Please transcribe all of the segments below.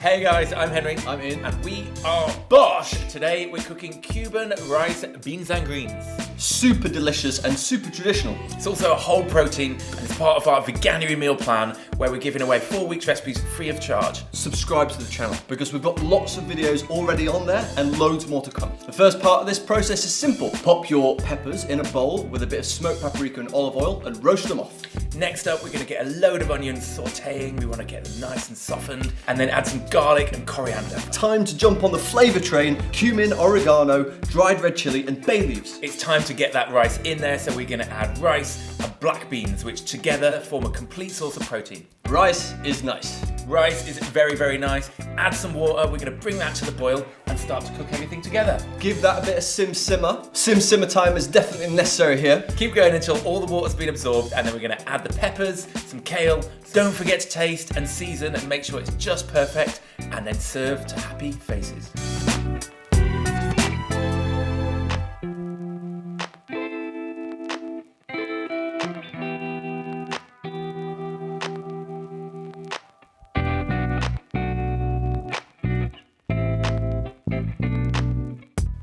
Hey guys, I'm Henry. I'm In. And we are BOSH. Today we're cooking Cuban rice, beans and greens. Super delicious and super traditional. It's also a whole protein and it's part of our veganuary meal plan where we're giving away 4 weeks recipes free of charge. Subscribe to the channel because we've got lots of videos already on there and loads more to come. The first part of this process is simple. Pop your peppers in a bowl with a bit of smoked paprika and olive oil and roast them off. Next up, we're going to get a load of onions sauteing. We want to get them nice and softened and then add some garlic and coriander. Time to jump on the flavour train. Cumin, oregano, dried red chilli and bay leaves. It's time to get that rice in there, so we're going to add rice and black beans, which together form a complete source of protein. Rice is nice. Rice is very, very nice. Add some water. We're going to bring that to the boil and start to cook everything together. Give that a bit of simmer. Simmer time is definitely necessary here. Keep going until all the water's been absorbed, and then we're going to add the peppers, some kale. Don't forget to taste and season and make sure it's just perfect, and then serve to happy faces.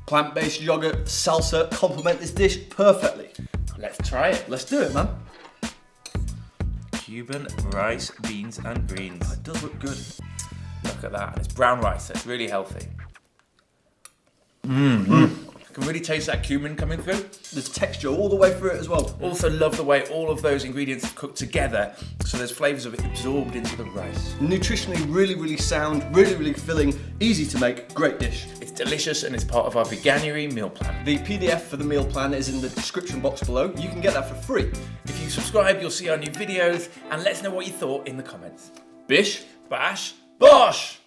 Plant-based yogurt, salsa complement this dish perfectly. Let's try it. Let's do it, man. Cuban rice, beans and greens. It does look good. Look at that. And it's brown rice, so it's really healthy. I can really taste that cumin coming through. There's texture all the way through it as well. Also love the way all of those ingredients are cooked together, so there's flavours of it absorbed into the rice. Nutritionally really sound, really filling, easy to make, great dish. It's delicious and it's part of our veganuary meal plan. The PDF for the meal plan is in the description box below. You can get that for free. If you subscribe, you'll see our new videos, and let us know what you thought in the comments. Bish, Bash, Bosh!